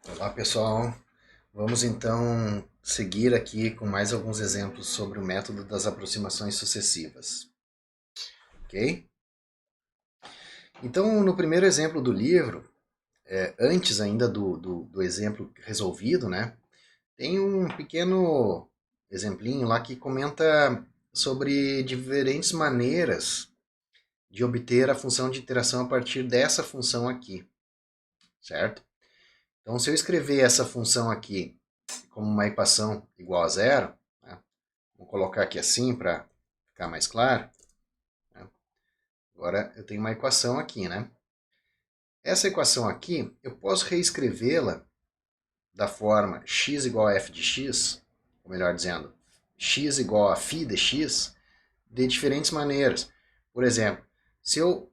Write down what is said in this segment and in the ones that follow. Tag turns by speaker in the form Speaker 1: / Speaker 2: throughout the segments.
Speaker 1: Olá pessoal, vamos então seguir aqui com mais alguns exemplos sobre o método das aproximações sucessivas, ok? Então, no primeiro exemplo do livro, antes ainda do exemplo resolvido, né, tem um pequeno exemplinho lá que comenta sobre diferentes maneiras de obter a função de iteração a partir dessa função aqui, certo? Então, se eu escrever essa função aqui como uma equação igual a zero, né, vou colocar aqui assim para ficar mais claro, né? Agora eu tenho uma equação aqui, né? Essa equação aqui, eu posso reescrevê-la da forma x igual a f de x, ou melhor dizendo, x igual a φ de x, de diferentes maneiras. Por exemplo, se eu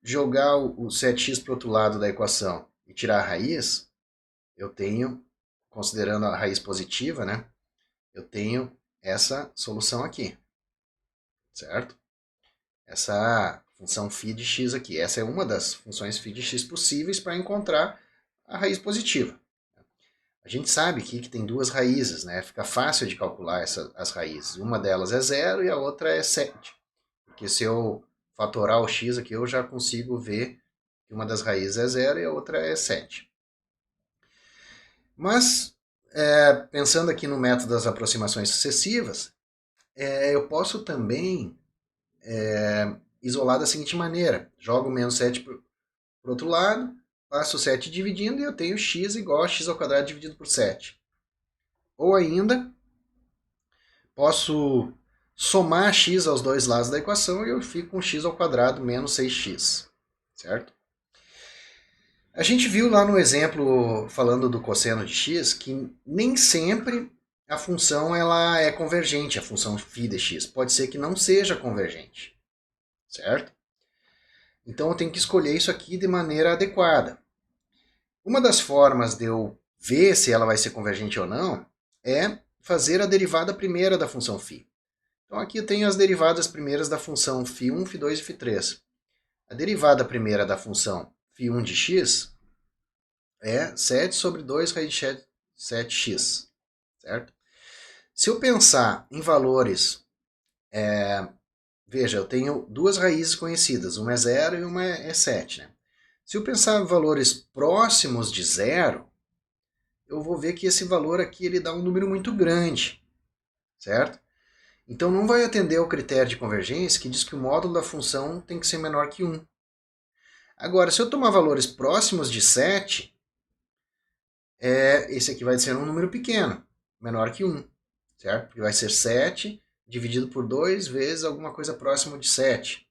Speaker 1: jogar o 7x para o outro lado da equação e tirar a raiz, eu tenho, considerando a raiz positiva, né? Eu tenho essa solução aqui, certo? Essa função φ de x aqui. Essa é uma das funções φ de x possíveis para encontrar a raiz positiva. A gente sabe aqui que tem duas raízes, né? Fica fácil de calcular as raízes. Uma delas é zero e a outra é 7. Porque se eu fatorar o x aqui, eu já consigo ver que uma das raízes é zero e a outra é 7. Mas, pensando aqui no método das aproximações sucessivas, eu posso também isolar da seguinte maneira. Jogo menos 7 para o outro lado, passo 7 dividindo e eu tenho x igual a x ao quadrado dividido por 7. Ou ainda, posso somar x aos dois lados da equação e eu fico com x ao quadrado menos 6x, certo? A gente viu lá no exemplo falando do cosseno de x que nem sempre a função ela é convergente, a função φ de x. Pode ser que não seja convergente, certo? Então eu tenho que escolher isso aqui de maneira adequada. Uma das formas de eu ver se ela vai ser convergente ou não é fazer a derivada primeira da função φ. Então aqui eu tenho as derivadas primeiras da função φ1, φ2 e φ3. A derivada primeira da função φ1 de x é 7 sobre 2 raiz de 7x, certo? Se eu pensar em valores, veja, eu tenho duas raízes conhecidas, uma é zero e uma é 7, né? Se eu pensar em valores próximos de zero, eu vou ver que esse valor aqui ele dá um número muito grande, certo? Então não vai atender ao critério de convergência que diz que o módulo da função tem que ser menor que 1. Agora, se eu tomar valores próximos de 7, esse aqui vai ser um número pequeno, menor que 1, certo? Porque vai ser 7 dividido por 2 vezes alguma coisa próxima de 7.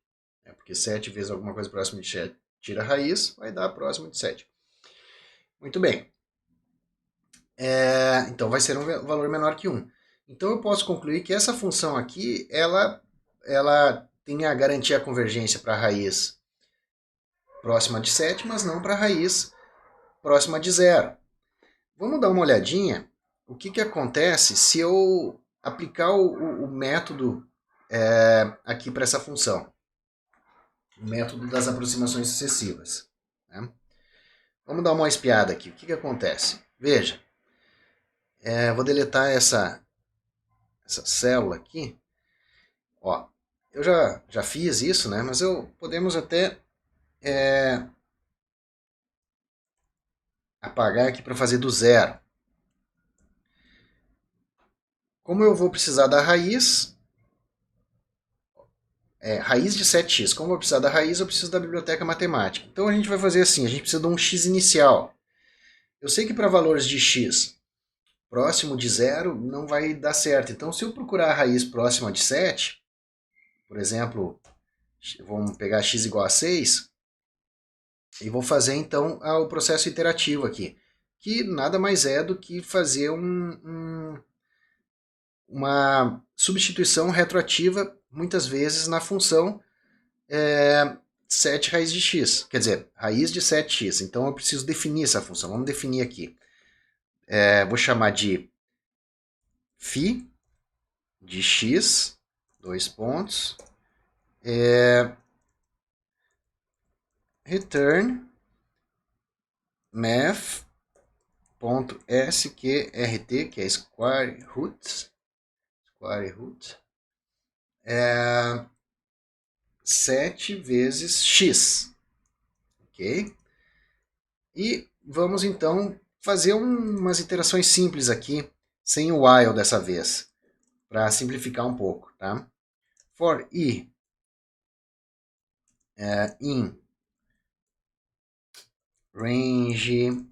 Speaker 1: Porque 7 vezes alguma coisa próxima de 7 tira a raiz, vai dar próximo de 7. Muito bem. Então vai ser um valor menor que 1. Então eu posso concluir que essa função aqui, ela tem a garantia a convergência para a raiz próxima de 7, mas não para a raiz próxima de zero. Vamos dar uma olhadinha o que acontece se eu aplicar o método aqui para essa função. O método das aproximações sucessivas. Né? Vamos dar uma espiada aqui. O que acontece? Veja, vou deletar essa célula aqui. Ó, eu já fiz isso, né? Mas podemos até apagar aqui para fazer do zero. Como eu vou precisar da raiz, raiz de 7x. Como eu vou precisar da raiz, eu preciso da biblioteca matemática. Então a gente vai fazer assim, a gente precisa de um x inicial. Eu sei que para valores de x próximo de zero não vai dar certo. Então se eu procurar a raiz próxima de 7, por exemplo, vamos pegar x igual a 6, e vou fazer então o processo iterativo aqui, que nada mais é do que fazer uma substituição retroativa, muitas vezes na função 7 raiz de x, quer dizer, raiz de 7x. Então eu preciso definir essa função. Vamos definir aqui. Vou chamar de φ de x, dois pontos, return math ponto sqrt, que é square root, é 7 vezes x, ok? E vamos então fazer umas iterações simples aqui, sem o while dessa vez, para simplificar um pouco, tá? For i in range,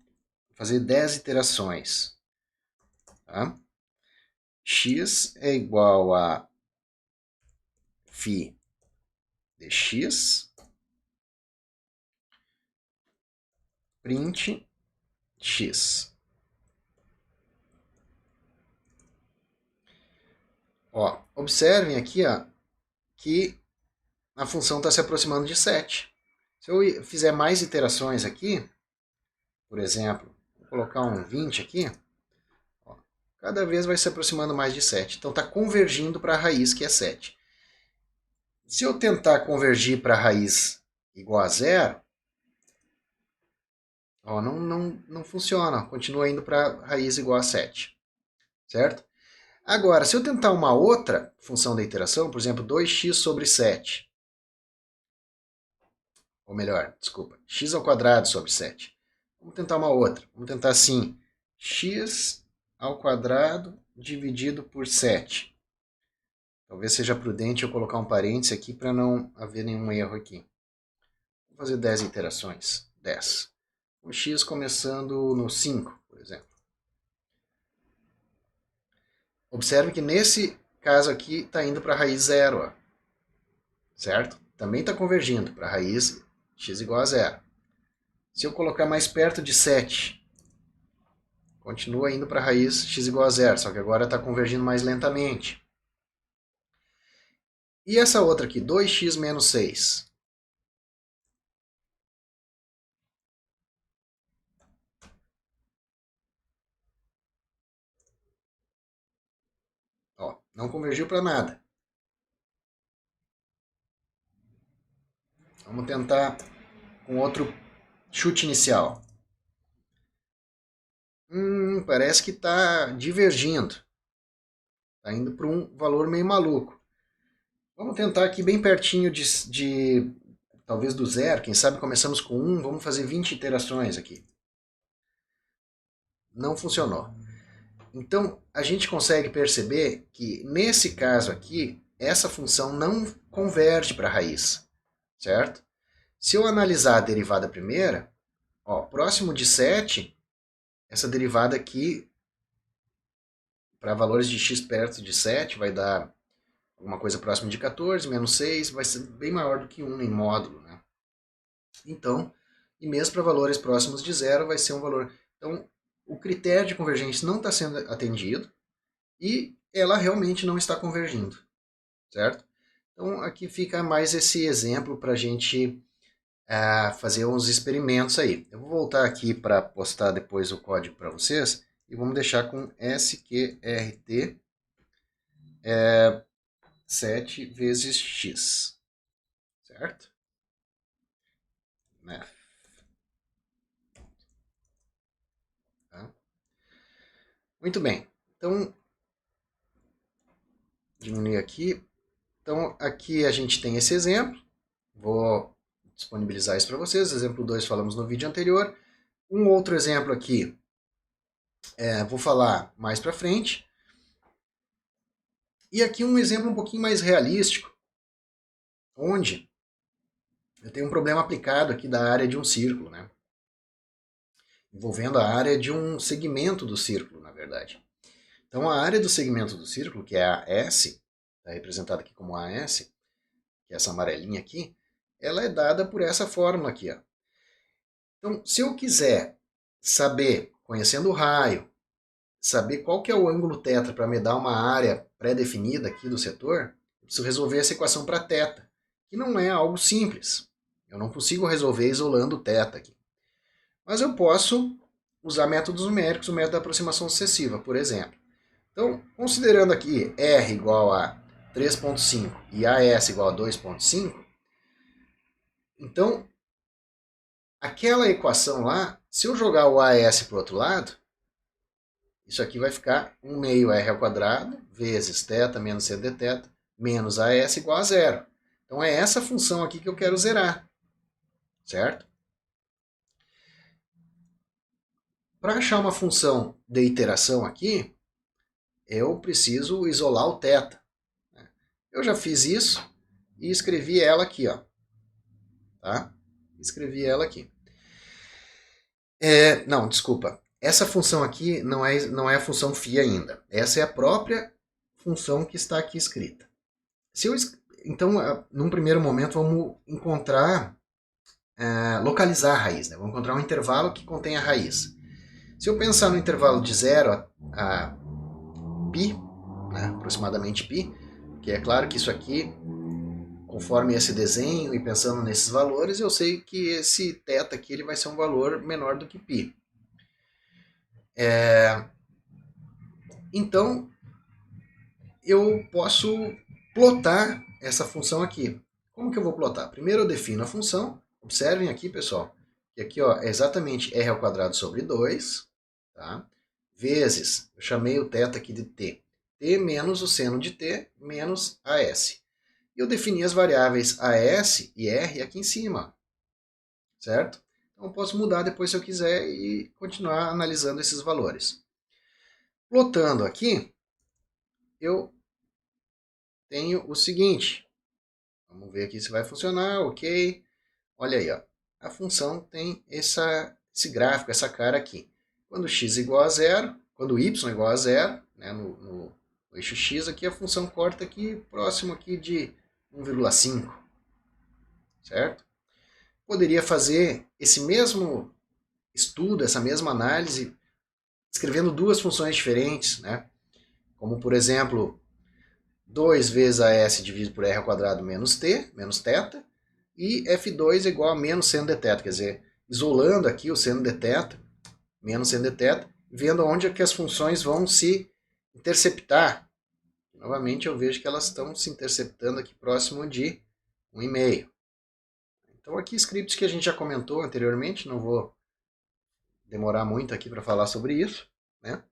Speaker 1: fazer 10 iterações, tá? X é igual a φ de x, print x. Ó, observem aqui ó, que a função está se aproximando de 7. Se eu fizer mais iterações aqui, por exemplo, vou colocar um 20 aqui, ó, cada vez vai se aproximando mais de 7. Então está convergindo para a raiz, que é 7. Se eu tentar convergir para a raiz igual a zero, ó, não funciona, continua indo para a raiz igual a 7, certo? Agora, se eu tentar uma outra função da iteração, por exemplo, 2x sobre 7, ou melhor, desculpa, x ao quadrado sobre 7. Vamos tentar uma outra. Vamos tentar assim, x ao quadrado dividido por 7. Talvez seja prudente eu colocar um parêntese aqui para não haver nenhum erro aqui. Vou fazer 10 iterações. 10. O x começando no 5, por exemplo. Observe que nesse caso aqui está indo para a raiz zero, ó, certo? Também está convergindo para a raiz x igual a zero. Se eu colocar mais perto de 7, continua indo para a raiz x igual a zero, só que agora está convergindo mais lentamente. E essa outra aqui, 2x menos 6? Ó, não convergiu para nada. Vamos tentar com outro chute inicial. Parece que está divergindo. Está indo para um valor meio maluco. Vamos tentar aqui bem pertinho de talvez do zero. Quem sabe começamos com 1, vamos fazer 20 iterações aqui. Não funcionou. Então, a gente consegue perceber que, nesse caso aqui, essa função não converge para a raiz, certo? Se eu analisar a derivada primeira, ó, próximo de 7, essa derivada aqui, para valores de x perto de 7, vai dar alguma coisa próxima de 14, menos 6, vai ser bem maior do que 1 em módulo, né? Então, e mesmo para valores próximos de 0, vai ser um valor... Então, o critério de convergência não está sendo atendido e ela realmente não está convergindo, certo? Então, aqui fica mais esse exemplo para a gente fazer uns experimentos aí. Eu vou voltar aqui para postar depois o código para vocês e vamos deixar com sqrt 7 vezes x, certo? Math. Tá? Muito bem. Então, diminuir aqui. Então, aqui a gente tem esse exemplo. Vou disponibilizar isso para vocês. Exemplo 2 falamos no vídeo anterior. Um outro exemplo aqui, vou falar mais para frente. E aqui um exemplo um pouquinho mais realístico, onde eu tenho um problema aplicado aqui da área de um círculo, né? Envolvendo a área de um segmento do círculo, na verdade. Então, a área do segmento do círculo, que é a S, está representada aqui como AS, que é essa amarelinha aqui, ela é dada por essa fórmula aqui, ó. Então, se eu quiser saber, conhecendo o raio, saber qual que é o ângulo θ para me dar uma área pré-definida aqui do setor, eu preciso resolver essa equação para θ, que não é algo simples. Eu não consigo resolver isolando o θ aqui. Mas eu posso usar métodos numéricos, o método da aproximação sucessiva, por exemplo. Então, considerando aqui R igual a 3,5 e AS igual a 2,5, então, aquela equação lá, se eu jogar o AS para o outro lado, Isso aqui vai ficar 1 meio r ao quadrado vezes θ menos seno de θ menos AS igual a zero. Então é essa função aqui que eu quero zerar, certo? Para achar uma função de iteração aqui, eu preciso isolar o θ. Eu já fiz isso e escrevi ela aqui, ó. Tá? Escrevi ela aqui. Não, desculpa. Essa função aqui não é a função φ ainda. Essa é a própria função que está aqui escrita. Então, num primeiro momento, vamos encontrar, localizar a raiz. Né? Vamos encontrar um intervalo que contém a raiz. Se eu pensar no intervalo de 0 a π, né, aproximadamente π, que é claro que isso aqui, conforme esse desenho e pensando nesses valores, eu sei que esse θ aqui ele vai ser um valor menor do que π. Então, eu posso plotar essa função aqui. Como que eu vou plotar? Primeiro eu defino a função. Observem aqui, pessoal, que aqui ó, é exatamente r ao quadrado sobre 2, tá? Vezes, eu chamei o θ aqui de t. T menos o seno de t menos AS. E eu defini as variáveis AS e R aqui em cima, certo? Então eu posso mudar depois se eu quiser e continuar analisando esses valores. Plotando aqui, eu tenho o seguinte. Vamos ver aqui se vai funcionar, ok. Olha aí, ó. A função tem esse gráfico, essa cara aqui. Quando x igual a zero, quando y igual a zero, né, no eixo x aqui, a função corta aqui próximo aqui de 1,5, certo? Poderia fazer esse mesmo estudo, essa mesma análise, escrevendo duas funções diferentes, né? Como, por exemplo, 2 vezes AS dividido por r ao quadrado menos t, menos θ, e f2 é igual a menos seno de θ, quer dizer, isolando aqui o seno de θ, menos seno de θ, vendo onde é que as funções vão se interceptar. Novamente eu vejo que elas estão se interceptando aqui próximo de 1,5. Então aqui scripts que a gente já comentou anteriormente, não vou demorar muito aqui para falar sobre isso, né?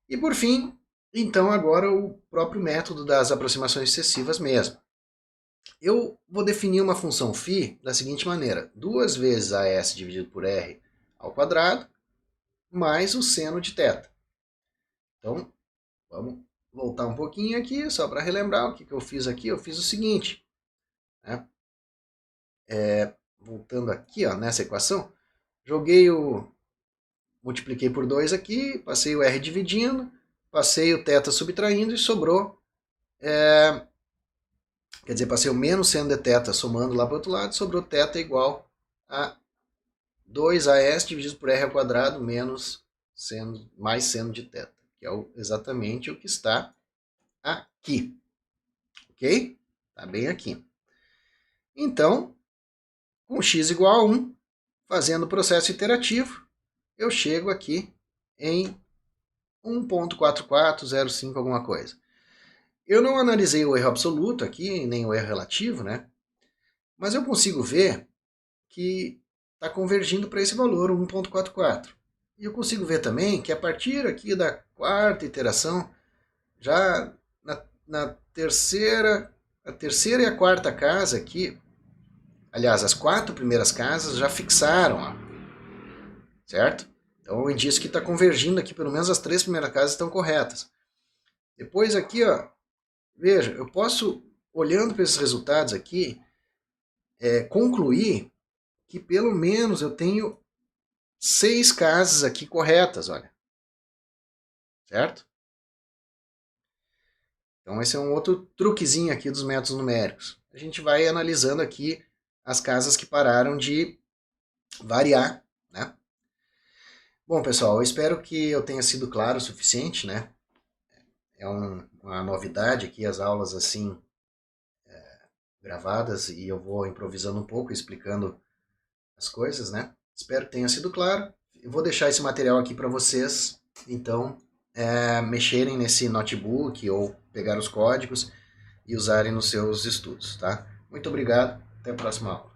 Speaker 1: E por fim, então agora o próprio método das aproximações sucessivas mesmo. Eu vou definir uma função φ da seguinte maneira: 2 vezes AS dividido por R ao quadrado, mais o seno de θ. Então, vamos voltar um pouquinho aqui, só para relembrar o que eu fiz aqui. Eu fiz o seguinte, né? Voltando aqui ó, nessa equação, multipliquei por 2 aqui, passei o R dividindo, passei o θ subtraindo e sobrou, quer dizer, passei o menos seno de θ somando lá para o outro lado, sobrou θ igual a 2AS dividido por R ao quadrado menos mais seno de θ, que é exatamente o que está aqui, ok? Está bem aqui. Então, com x igual a 1, fazendo o processo iterativo, eu chego aqui em 1.4405 alguma coisa. Eu não analisei o erro absoluto aqui, nem o erro relativo, né? Mas eu consigo ver que está convergindo para esse valor, 1.44. E eu consigo ver também que a partir aqui da quarta iteração, já na terceira e a quarta casa aqui, aliás, as 4 primeiras casas já fixaram, ó, certo? Então eu indico que está convergindo aqui, pelo menos as 3 primeiras casas estão corretas. Depois aqui, ó, veja, eu posso, olhando para esses resultados aqui, concluir que pelo menos eu tenho 6 casas aqui corretas, olha. Certo? Então esse é um outro truquezinho aqui dos métodos numéricos. A gente vai analisando aqui as casas que pararam de variar, né? Bom, pessoal, eu espero que eu tenha sido claro o suficiente, né? É uma novidade aqui as aulas assim gravadas e eu vou improvisando um pouco, explicando as coisas, né? Espero que tenha sido claro. Eu vou deixar esse material aqui para vocês, então, mexerem nesse notebook ou pegar os códigos e usarem nos seus estudos, tá? Muito obrigado, até a próxima aula.